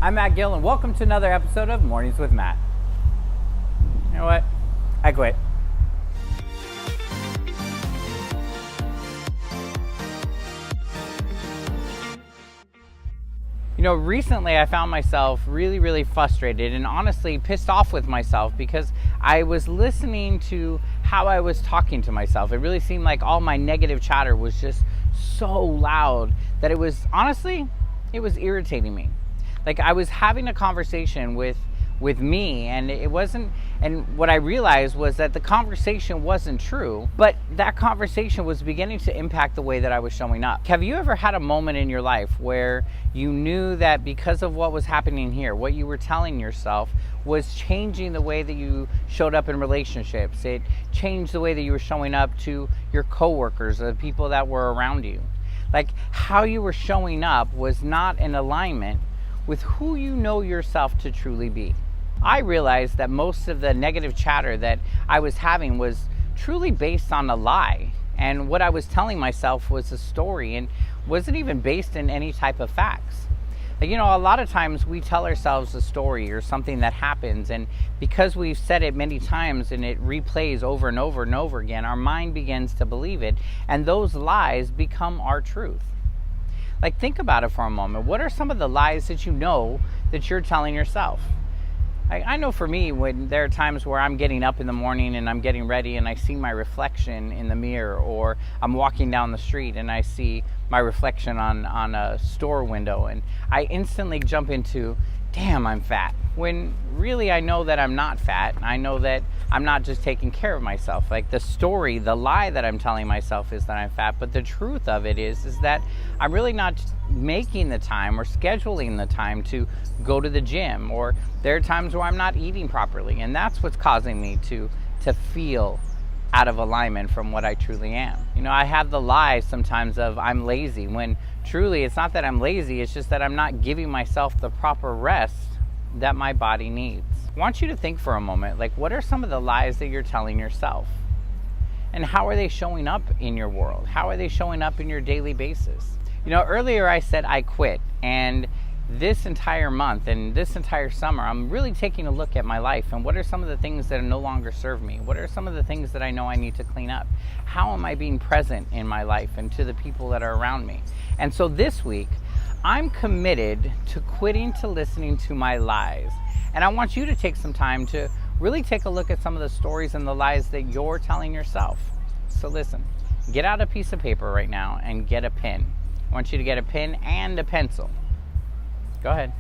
I'm Matt Gill, and welcome to another episode of Mornings with Matt. You know what? I quit. You know, recently I found myself really frustrated and honestly pissed off with myself because I was listening to how I was talking to myself. It really seemed like all my negative chatter was just so loud that it was irritating me. Like I was having a conversation with me, and it wasn't, and what I realized was that the conversation wasn't true, but that conversation was beginning to impact the way that I was showing up. Have you ever had a moment in your life where you knew that because of what was happening here, what you were telling yourself was changing the way that you showed up in relationships? It changed the way that you were showing up to your coworkers, the people that were around you. Like how you were showing up was not in alignment with who you know yourself to truly be. I realized that most of the negative chatter that I was having was truly based on a lie. And what I was telling myself was a story and wasn't even based in any type of facts. You know, a lot of times we tell ourselves a story or something that happens, and because we've said it many times and it replays over and over and over again, our mind begins to believe it, and those lies become our truth. Like, think about it for a moment. What are some of the lies that you know that you're telling yourself? I know for me, when there are times where I'm getting up in the morning and I'm getting ready and I see my reflection in the mirror, or I'm walking down the street and I see my reflection on a store window, and I instantly jump into, damn, I'm fat. When really I know that I'm not fat. I know that I'm not just taking care of myself. Like the story, the lie that I'm telling myself is that I'm fat, but the truth of it is that I'm really not making the time or scheduling the time to go to the gym, or there are times where I'm not eating properly, and that's what's causing me to feel out of alignment from what I truly am. You know, I have the lie sometimes of I'm lazy, when truly it's not that I'm lazy, it's just that I'm not giving myself the proper rest that my body needs. I want you to think for a moment, like, what are some of the lies that you're telling yourself? And how are they showing up in your world? How are they showing up in your daily basis? You know, earlier I said I quit, and this entire month and this entire summer, I'm really taking a look at my life and what are some of the things that no longer serve me? What are some of the things that I know I need to clean up? How am I being present in my life and to the people that are around me? And so this week, I'm committed to quitting to listening to my lies. And I want you to take some time to really take a look at some of the stories and the lies that you're telling yourself. So listen, get out a piece of paper right now and get a pen. I want you to get a pen and a pencil. Go ahead.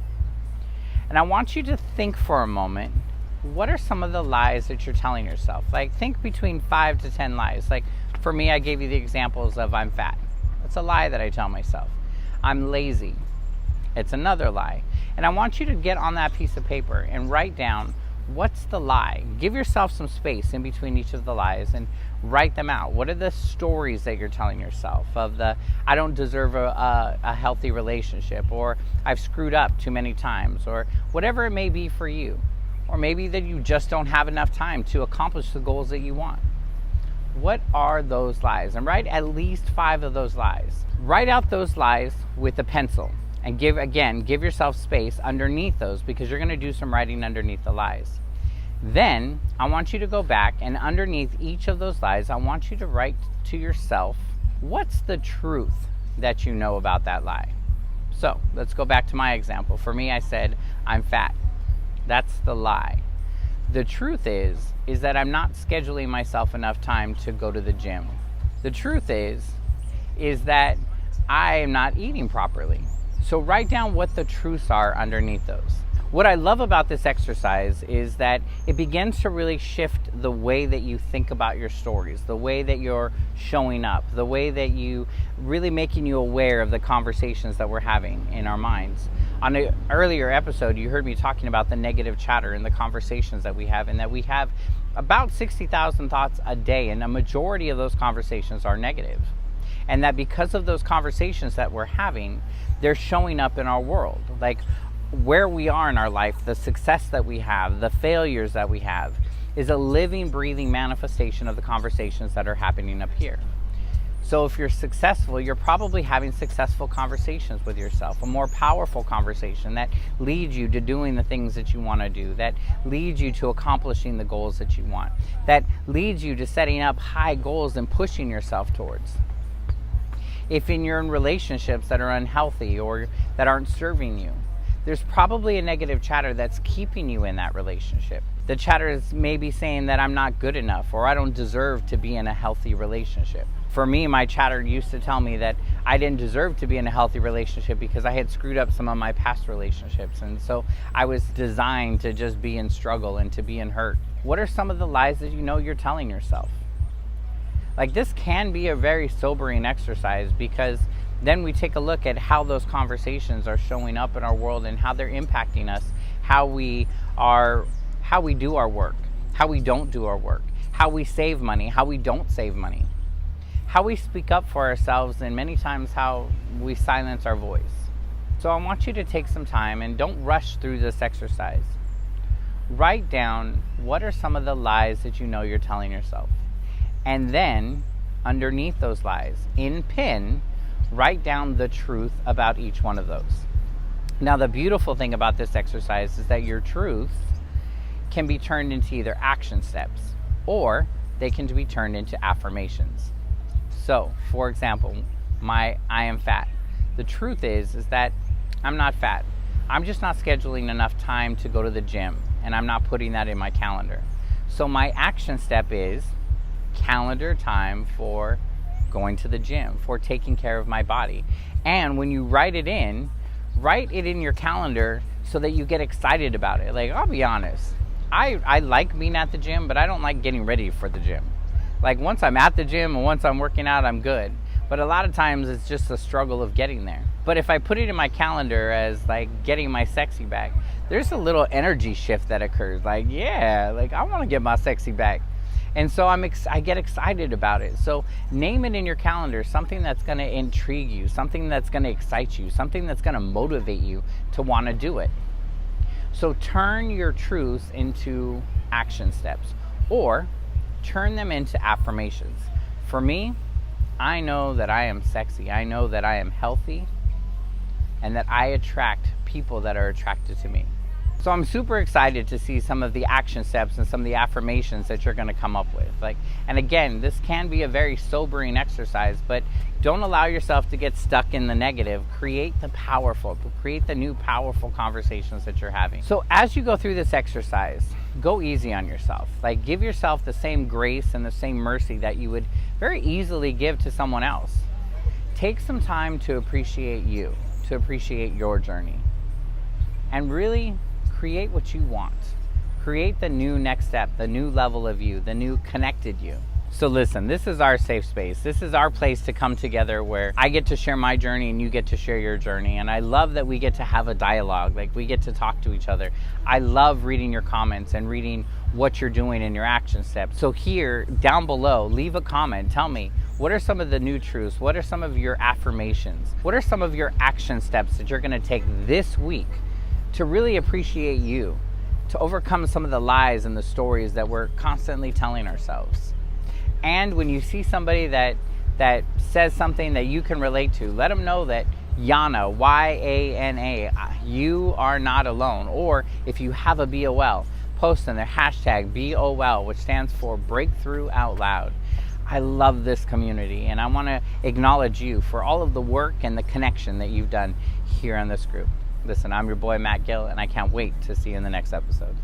And I want you to think for a moment, what are some of the lies that you're telling yourself? Like, think between 5 to 10 lies. Like, for me, I gave you the examples of I'm fat. That's a lie that I tell myself. I'm lazy. It's another lie. And I want you to get on that piece of paper and write down, what's the lie? Give yourself some space in between each of the lies and write them out. What are the stories that you're telling yourself of the, I don't deserve a healthy relationship, or I've screwed up too many times, or whatever it may be for you. Or maybe that you just don't have enough time to accomplish the goals that you want. What are those lies? And write at least 5 of those lies. Write out those lies with a pencil. And give yourself space underneath those, because you're going to do some writing underneath the lies. Then I want you to go back, and underneath each of those lies, I want you to write to yourself, what's the truth that you know about that lie? So let's go back to my example. For me, I said, I'm fat. That's the lie. The truth is that I'm not scheduling myself enough time to go to the gym. The truth is that I am not eating properly. So write down what the truths are underneath those. What I love about this exercise is that it begins to really shift the way that you think about your stories, the way that you're showing up, the way that you really making you aware of the conversations that we're having in our minds. On an earlier episode, you heard me talking about the negative chatter and the conversations that we have, and that we have about 60,000 thoughts a day, and a majority of those conversations are negative. And that because of those conversations that we're having, they're showing up in our world. Like where we are in our life, the success that we have, the failures that we have, is a living, breathing manifestation of the conversations that are happening up here. So if you're successful, you're probably having successful conversations with yourself, a more powerful conversation that leads you to doing the things that you want to do, that leads you to accomplishing the goals that you want, that leads you to setting up high goals and pushing yourself towards. If you're in relationships that are unhealthy or that aren't serving you, there's probably a negative chatter that's keeping you in that relationship. The chatter is maybe saying that I'm not good enough or I don't deserve to be in a healthy relationship. For me, my chatter used to tell me that I didn't deserve to be in a healthy relationship because I had screwed up some of my past relationships. And so I was designed to just be in struggle and to be in hurt. What are some of the lies that you know you're telling yourself? Like, this can be a very sobering exercise, because then we take a look at how those conversations are showing up in our world and how they're impacting us, how we do our work, how we don't do our work, how we save money, how we don't save money, how we speak up for ourselves, and many times how we silence our voice. So I want you to take some time and don't rush through this exercise. Write down what are some of the lies that you know you're telling yourself. And then, underneath those lies, in pen, write down the truth about each one of those. Now, the beautiful thing about this exercise is that your truth can be turned into either action steps or they can be turned into affirmations. So, for example, I am fat. The truth is that I'm not fat. I'm just not scheduling enough time to go to the gym, and I'm not putting that in my calendar. So my action step is calendar time for going to the gym, for taking care of my body. And when you write it in your calendar so that you get excited about it. Like, I'll be honest, I like being at the gym, but I don't like getting ready for the gym. Like, once I'm at the gym and once I'm working out, I'm good. But a lot of times it's just a struggle of getting there. But if I put it in my calendar as like getting my sexy back, there's a little energy shift that occurs. Like, yeah, like I want to get my sexy back. And so I get excited about it. So name it in your calendar, something that's going to intrigue you, something that's going to excite you, something that's going to motivate you to want to do it. So turn your truths into action steps or turn them into affirmations. For me, I know that I am sexy. I know that I am healthy and that I attract people that are attracted to me. So I'm super excited to see some of the action steps and some of the affirmations that you're going to come up with. And again, this can be a very sobering exercise, but don't allow yourself to get stuck in the negative. Create the new powerful conversations that you're having. So as you go through this exercise, go easy on yourself. Like, give yourself the same grace and the same mercy that you would very easily give to someone else. Take some time to appreciate you, to appreciate your journey, and really create what you want. Create the new next step, the new level of you, the new connected you. So listen, this is our safe space. This is our place to come together where I get to share my journey and you get to share your journey. And I love that we get to have a dialogue, like we get to talk to each other. I love reading your comments and reading what you're doing in your action steps. So here, down below, leave a comment. Tell me, what are some of the new truths? What are some of your affirmations? What are some of your action steps that you're gonna take this week to really appreciate you, to overcome some of the lies and the stories that we're constantly telling ourselves? And when you see somebody that says something that you can relate to, let them know that Yana, Y-A-N-A, you are not alone. Or if you have a BOL, post in their hashtag BOL, which stands for Breakthrough Out Loud. I love this community, and I want to acknowledge you for all of the work and the connection that you've done here on this group. Listen, I'm your boy, Matt Gill, and I can't wait to see you in the next episode.